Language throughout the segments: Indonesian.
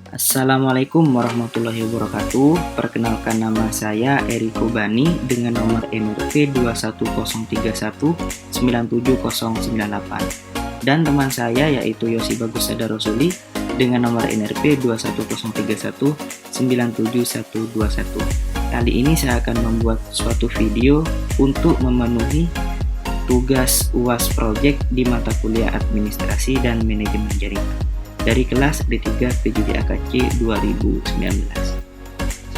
Assalamualaikum warahmatullahi wabarakatuh. Perkenalkan, nama saya Eriko Bani dengan nomor NRP 21031979098. Dan teman saya yaitu Yosi Bagus Sadarosuli dengan nomor NRP 21031971121. Kali ini saya akan membuat suatu video untuk memenuhi tugas UAS Project di mata kuliah Administrasi dan Manajemen Jaringan dari kelas D3 PJJ-AKC 2019.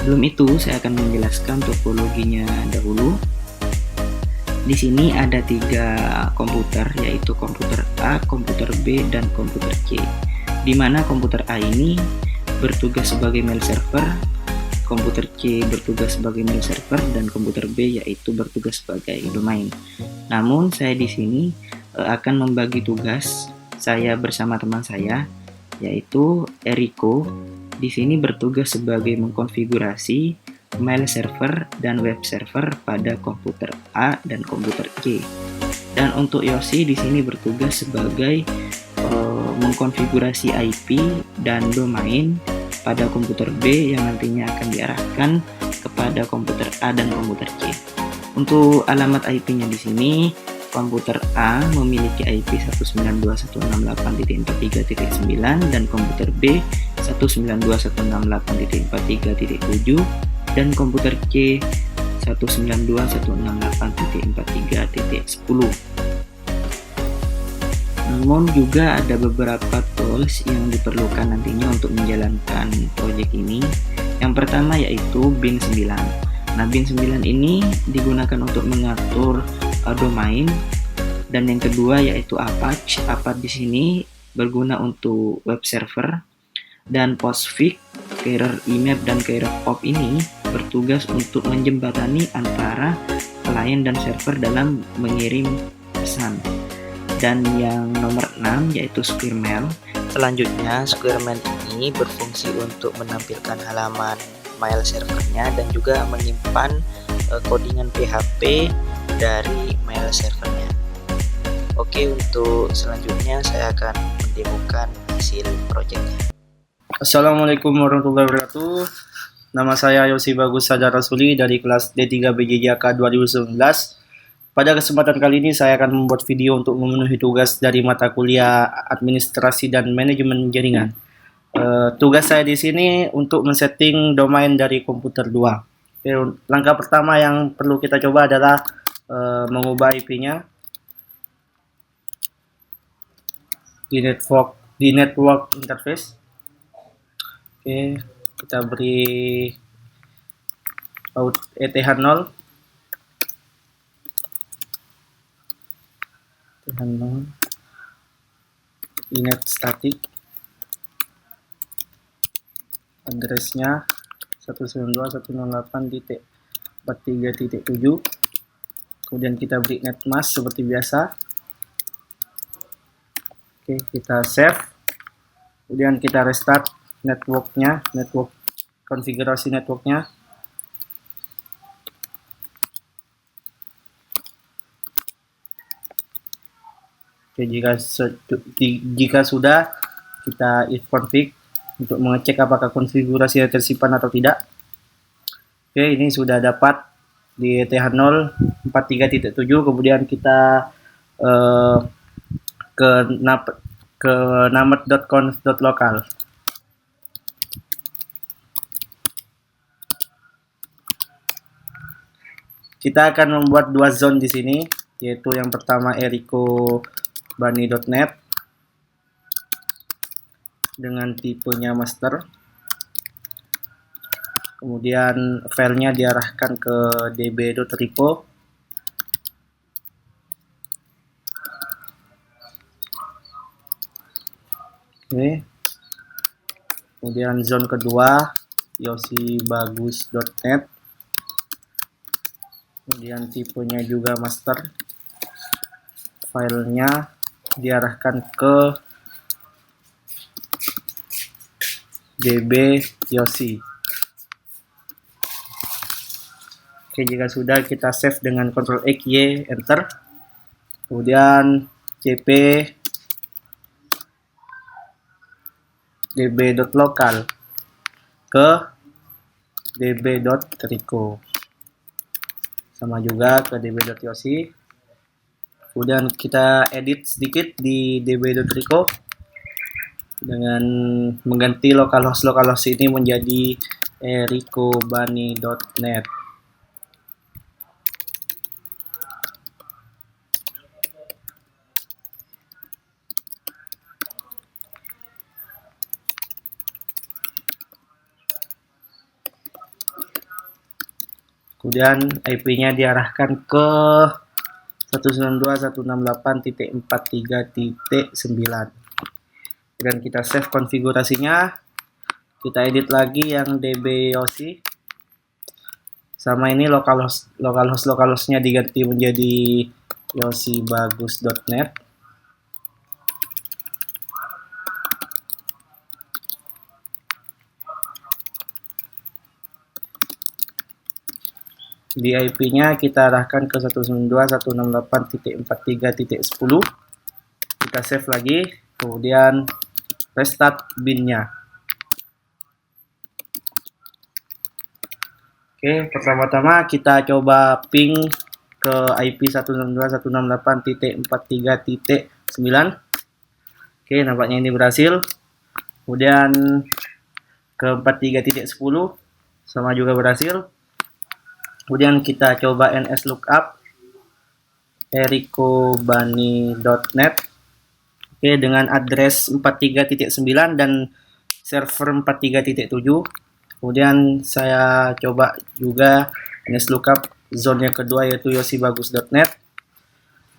Sebelum itu, saya akan menjelaskan topologinya dahulu. Di sini ada 3 komputer, yaitu komputer A, komputer B, dan komputer C. Di mana komputer A ini bertugas sebagai mail server, komputer C bertugas sebagai mail server, dan komputer B yaitu bertugas sebagai domain. Namun saya di sini akan membagi tugas saya bersama teman saya, yaitu Eriko. Di sini bertugas sebagai mengkonfigurasi mail server dan web server pada komputer A dan komputer C. Dan untuk Yosi di sini bertugas sebagai mengkonfigurasi IP dan domain pada komputer B yang nantinya akan diarahkan kepada komputer A dan komputer C. Untuk alamat IP-nya di sini, komputer A memiliki IP 192.168.43.9 dan komputer B 192.168.43.7 dan komputer C 192.168.43.10. Namun juga ada beberapa tools yang diperlukan nantinya untuk menjalankan proyek ini. Yang pertama yaitu bin9. Nah, bin9 ini digunakan untuk mengatur domain, dan yang kedua yaitu Apache. Apache di sini berguna untuk web server, dan Postfix, Carrier Imap, dan Carrier Pop ini bertugas untuk menjembatani antara klien dan server dalam mengirim pesan. Dan yang nomor 6 yaitu Squirrel. Selanjutnya, Squirrel ini berfungsi untuk menampilkan halaman mail servernya dan juga menyimpan codingan PHP dari mail servernya. Oke, untuk selanjutnya saya akan mendemokan hasil proyeknya. Assalamualaikum warahmatullahi wabarakatuh. Nama saya Yosi Bagus Sadarosuli dari kelas D3 PJJ-AK 2019. Pada kesempatan kali ini saya akan membuat video untuk memenuhi tugas dari mata kuliah Administrasi dan Manajemen Jaringan. Tugas saya di sini untuk men-setting domain dari komputer 2. Oke, langkah pertama yang perlu kita coba adalah mengubah IP-nya di network interface. Oke, kita beri ETH0 inet static, addressnya 192.168.43.7. Kemudian kita beri netmask seperti biasa. Oke, kita save. Kemudian kita restart network konfigurasi networknya. Oke, jika sudah, kita if config untuk mengecek apakah konfigurasinya tersimpan atau tidak. Oke, ini sudah dapat di ETH0 43.7. Kemudian kita ke namet.conf.local. Kita akan membuat 2 zone di sini, yaitu yang pertama erikobani.net dengan tipenya master. Kemudian filenya diarahkan ke db.repo. Oke. Kemudian zone kedua yosibagus.net. Kemudian tipenya juga master. Filenya diarahkan ke db yosi. Oke, jika sudah, kita save dengan Ctrl X Y enter. Kemudian cp db.local. ke db.rico, sama juga ke db.yosi. Kemudian kita edit sedikit di db.rico dengan mengganti localhost ini menjadi ericobani.net. Kemudian IP-nya diarahkan ke 192.168.43.9. Dan kita save konfigurasinya. Kita edit lagi yang db.yosi. Sama ini localhostnya diganti menjadi yosibagus.net. Di IP-nya kita arahkan ke 192.168.43.10. Kita save lagi, kemudian restart bin-nya. Oke, pertama-tama kita coba ping ke IP 192.168.43.9. Oke, nampaknya ini berhasil. Kemudian ke 43.10 sama juga berhasil. Kemudian kita coba ns lookup ericobani.net. Oke, dengan address 43.9 dan server 43.7. Kemudian saya coba juga ns lookup zone yang kedua yaitu yosibagus.net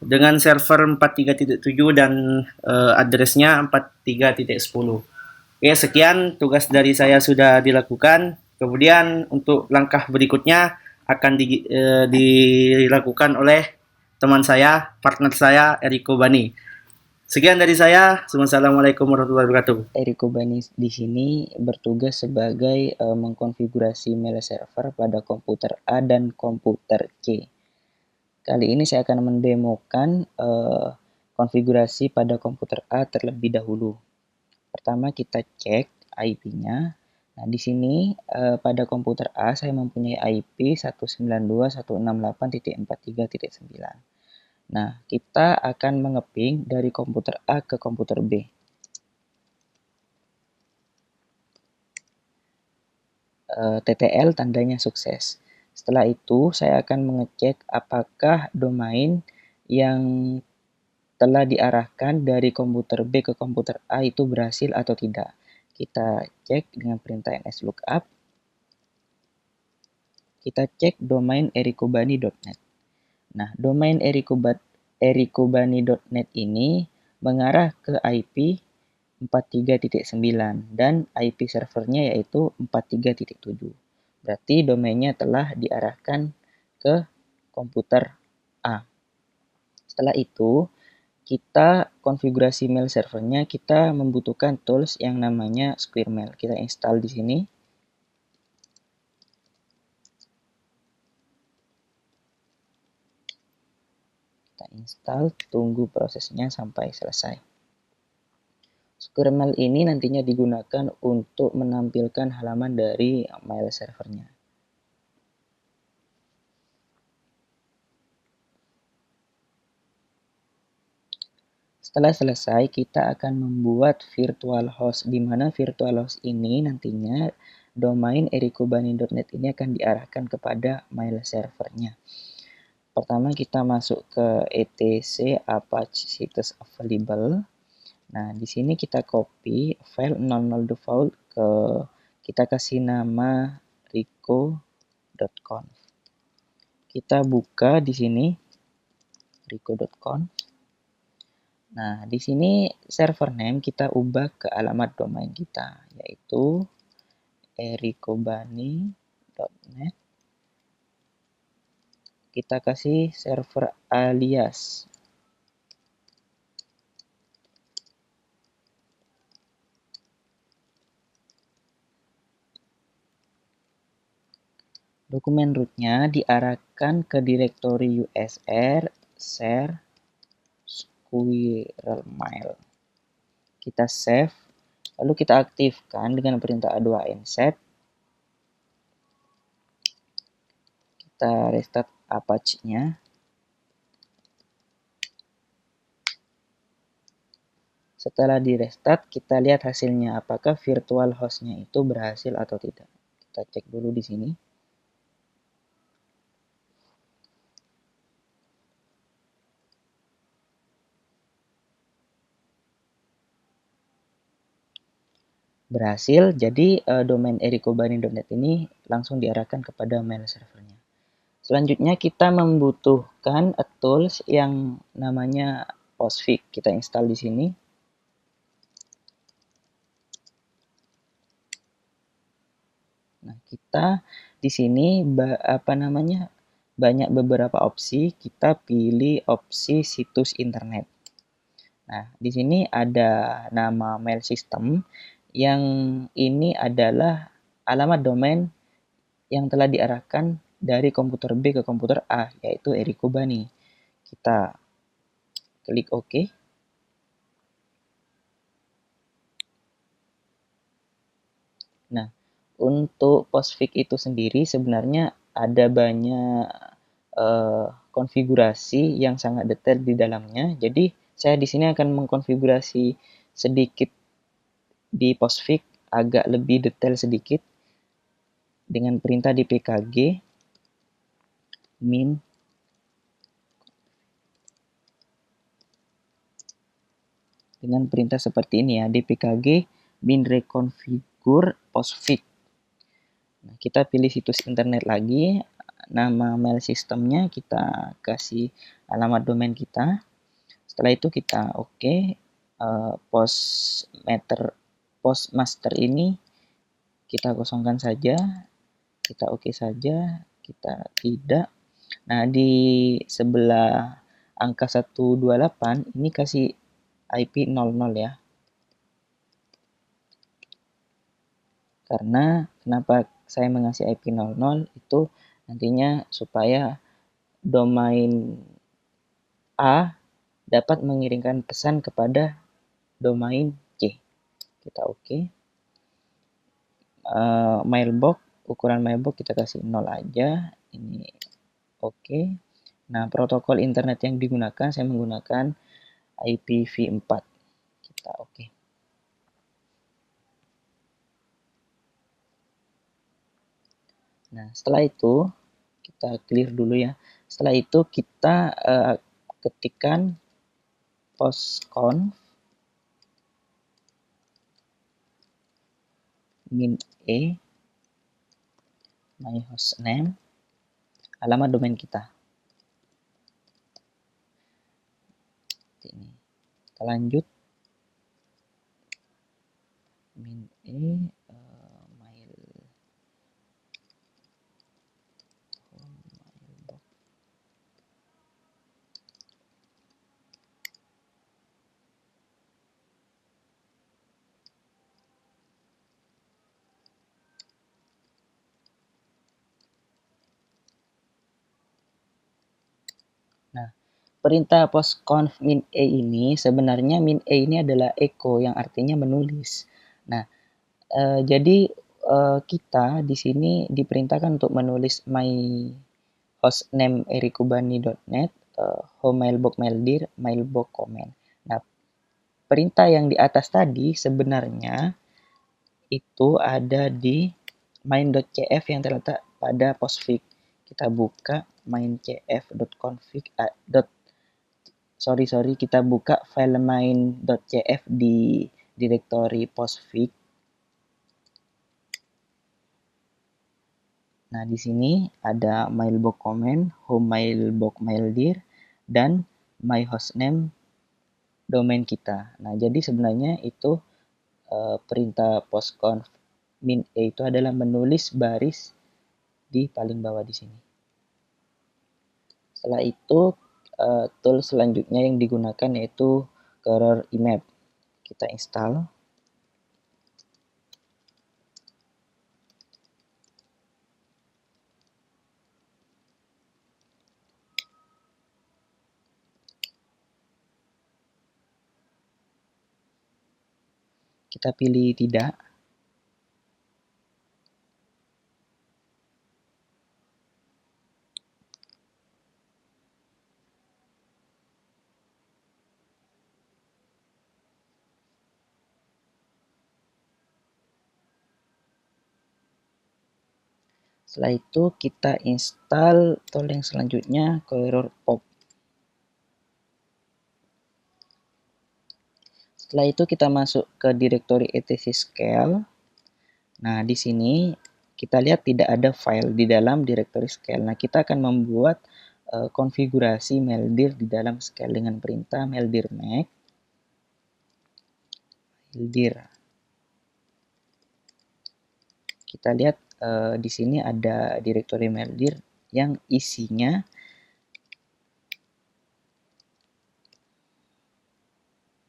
dengan server 43.7 dan addressnya 43.10. Oke, sekian tugas dari saya sudah dilakukan. Kemudian untuk langkah berikutnya akan dilakukan oleh teman saya, partner saya, Ericobani. Sekian dari saya. Wassalamualaikum warahmatullahi wabarakatuh. Ericobani di sini bertugas sebagai mengkonfigurasi mail server pada komputer A dan komputer C. Kali ini saya akan mendemokan konfigurasi pada komputer A terlebih dahulu. Pertama kita cek IP-nya. Nah, di sini pada komputer A saya mempunyai IP 192.168.43.9. Nah, kita akan mengeping dari komputer A ke komputer B. TTL tandanya sukses. Setelah itu, saya akan mengecek apakah domain yang telah diarahkan dari komputer B ke komputer A itu berhasil atau tidak. Kita cek dengan perintah ns lookup. Kita cek domain ericobani.net. Nah, domain ericobani.net ini mengarah ke IP 43.9 dan IP servernya yaitu 43.7. Berarti domainnya telah diarahkan ke komputer A. Setelah itu, kita konfigurasi mail servernya, kita membutuhkan tools yang namanya Squirmail. Kita install di sini. Kita install, tunggu prosesnya sampai selesai. Squirmail ini nantinya digunakan untuk menampilkan halaman dari mail servernya. Setelah selesai, kita akan membuat virtual host, di mana virtual host ini nantinya domain ericobani.net ini akan diarahkan kepada mail servernya. Pertama kita masuk ke etc apache situs available. Nah, di sini kita copy file 00 default kita kasih nama rico.conf. Kita buka di sini rico.conf. Nah, di sini server name kita ubah ke alamat domain kita, yaitu ericobani.net. Kita kasih server alias. Dokumen rootnya diarahkan ke direktori usr share Squirrelmail. Kita save, lalu kita aktifkan dengan perintah A2 set. Kita restart Apache-nya. Setelah di restart, kita lihat hasilnya apakah virtual host-nya itu berhasil atau tidak. Kita cek dulu di sini. Berhasil, jadi domain ericobani.net ini langsung diarahkan kepada mail servernya. Selanjutnya kita membutuhkan tools yang namanya Postfix. Kita install di sini. Nah, kita di sini banyak beberapa opsi. Kita pilih opsi situs internet. Nah, di sini ada nama mail system yang ini adalah alamat domain yang telah diarahkan dari komputer B ke komputer A, yaitu Ericobani. Kita klik OK. Nah, untuk Postfix itu sendiri sebenarnya ada banyak konfigurasi yang sangat detail di dalamnya. Jadi, saya di sini akan mengkonfigurasi sedikit di Postfix agak lebih detail sedikit dengan perintah di pkg min dengan perintah seperti ini ya, dpkg min reconfigure postfix. Nah, kita pilih situs internet lagi, nama mail systemnya kita kasih alamat domain kita. Setelah itu kita oke, postmaster ini kita kosongkan saja, kita oke saja, kita tidak. Nah, di sebelah angka 128 ini kasih IP 00 ya. Karena kenapa saya mengasih IP 00 itu nantinya supaya domain A dapat mengirimkan pesan kepada domain C. Kita oke. Mailbox, ukuran mailbox kita kasih 0 aja. Ini oke. Nah, protokol internet yang digunakan, saya menggunakan IPv4. Kita oke. Nah, setelah itu kita clear dulu ya. Setelah itu kita ketikkan postconf min e my hostname, alamat domain kita. Ini. Kita lanjut. Min e Nah, perintah postconf min e ini sebenarnya min e ini adalah echo yang artinya menulis. Nah, jadi kita di sini diperintahkan untuk menulis my hostname ericobani.net, home mailbox maildir, mailbox comment. Nah, perintah yang di atas tadi sebenarnya itu ada di main.cf yang terletak pada postfix. Kita buka maincf.config kita buka file main.cf di direktori postfix. Nah, di sini ada mailbox comment, home mailbox maildir, dan my hostname domain kita. Nah, jadi sebenarnya itu perintah postconf min e itu adalah menulis baris di paling bawah di sini. Setelah itu tool selanjutnya yang digunakan yaitu Career Imap. Kita install. Kita pilih tidak. Setelah itu kita install tool yang selanjutnya, Coiror Pop. Setelah itu kita masuk ke direktori etc scale. Nah, di sini kita lihat tidak ada file di dalam direktori scale. Nah, kita akan membuat konfigurasi meldir di dalam scale dengan perintah meldir make meldir. Kita lihat di sini ada direktori meldir yang isinya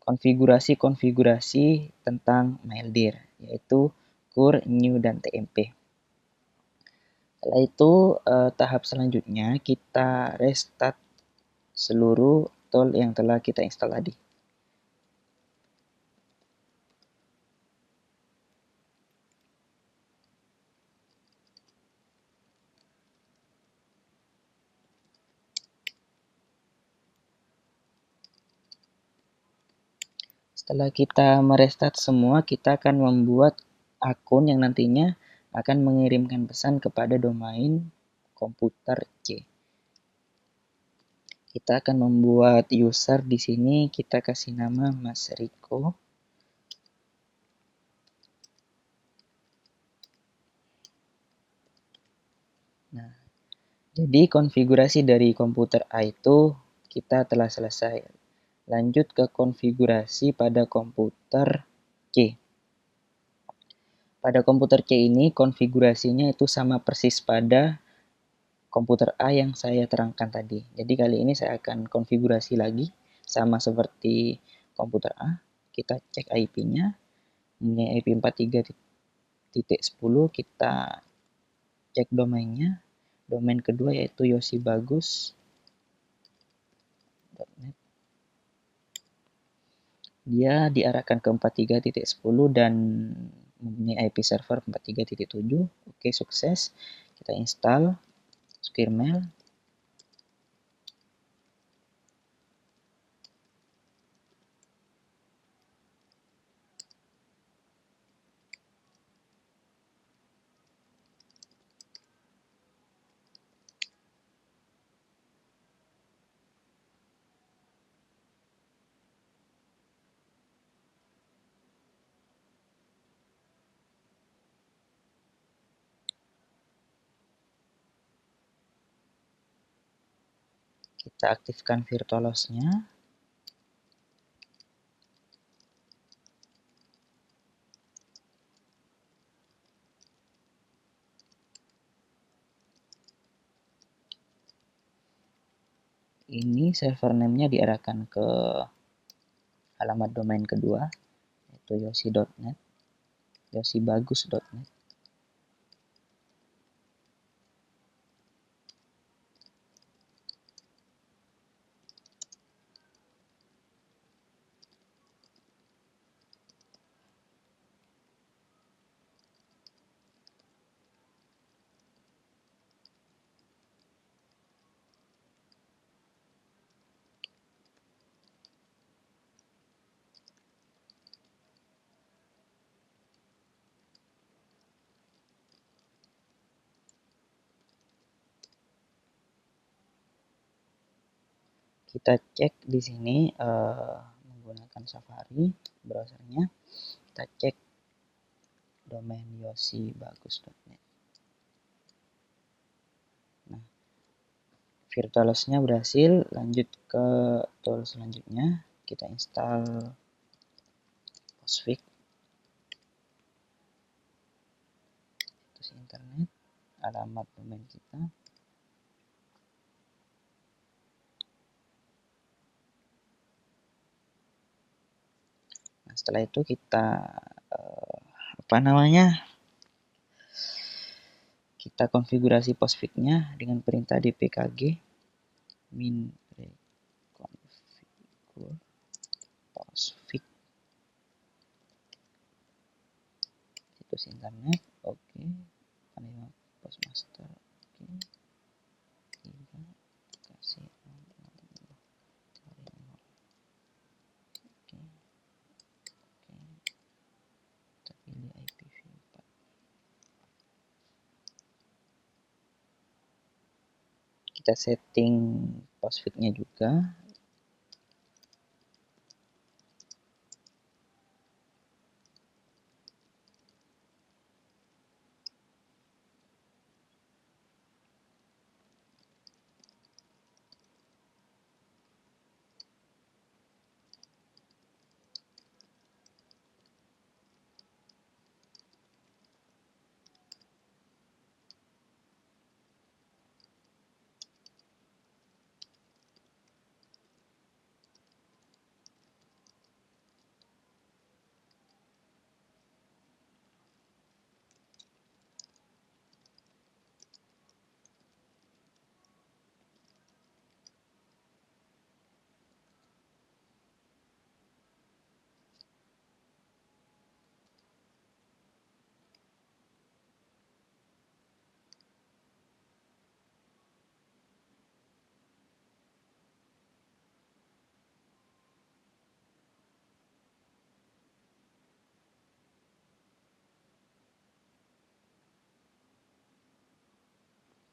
konfigurasi-konfigurasi tentang meldir, yaitu cur, new, dan tmp. Setelah itu tahap selanjutnya kita restart seluruh tool yang telah kita install tadi. Setelah kita merestart semua, kita akan membuat akun yang nantinya akan mengirimkan pesan kepada domain komputer C. Kita akan membuat user di sini, kita kasih nama Mas Riko. Nah, jadi konfigurasi dari komputer A itu kita telah selesai. Lanjut ke konfigurasi pada komputer C. Pada komputer C ini konfigurasinya itu sama persis pada komputer A yang saya terangkan tadi. Jadi kali ini saya akan konfigurasi lagi sama seperti komputer A. Kita cek IP-nya, mempunyai IP 43.10, kita cek domainnya. Domain kedua yaitu yosibagus.net. Dia diarahkan ke 43.10 dan mempunyai IP server 43.7. Oke, sukses. Kita install Skirmail. Kita aktifkan virtualhost-nya. Ini server name-nya diarahkan ke alamat domain kedua, yaitu yosi.net, yosibagus.net. Kita cek di sini menggunakan Safari browsernya. Kita cek domain yosibagus.net. Nah, virtualhost-nya berhasil. Lanjut ke tool selanjutnya. Kita install Postfix, situs internet, alamat domain kita. Nah, setelah itu kita kita konfigurasi postfix-nya dengan perintah dpkg min reconfigure postfix situs internet. Oke, panel postmaster. Oke, kasih kita pilih IPv4. kita setting post feed-nya juga.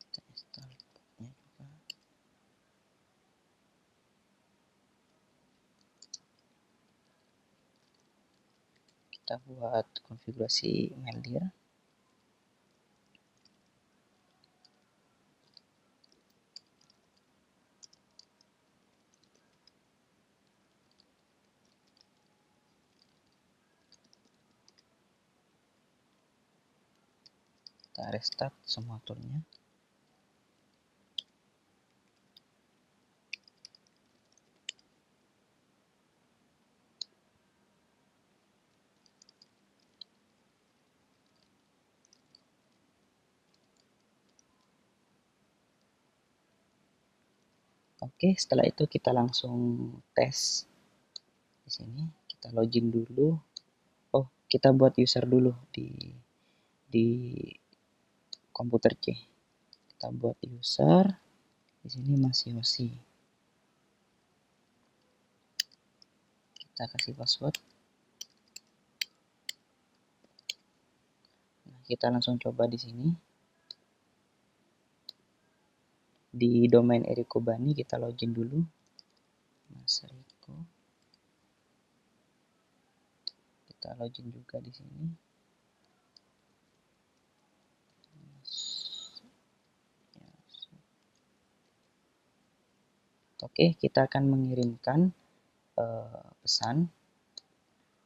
Kita install botnya juga. Kita buat konfigurasi email dia. Kita restart semua toolnya. Oke, setelah itu kita langsung tes. Di sini kita login dulu. Oh, kita buat user dulu di komputer C. Kita buat user. Di sini Mas Yosi. Kita kasih password. Nah, kita langsung coba di sini. Di domain Eriko Bani kita login dulu. Mas Riko. Kita login juga di sini. Oke, kita akan mengirimkan pesan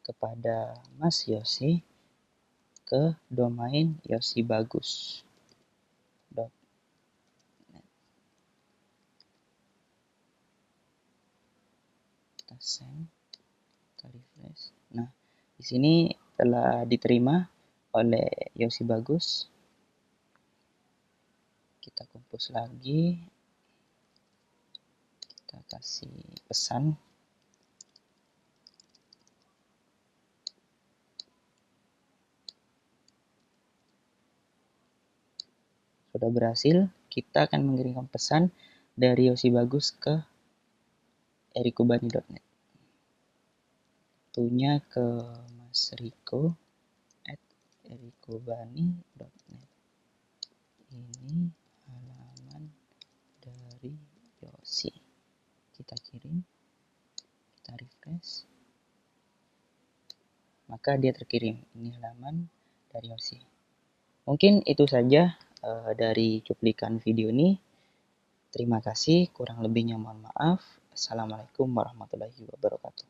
kepada Mas Yosi ke domain yosibagus.net. Kita send, kita refresh. Nah, di sini telah diterima oleh Yosi Bagus. Kita kompos lagi. Kita kasih pesan. Sudah berhasil. Kita akan mengirimkan pesan dari Yosi Bagus ke erikobani.net. Tentunya ke Mas Riko @erikobani.net. Ini halaman dari Yosi. Kita kirim, kita refresh, maka dia terkirim. Ini halaman dari Yosi. Mungkin itu saja dari cuplikan video ini. Terima kasih, kurang lebihnya mohon maaf. Assalamualaikum warahmatullahi wabarakatuh.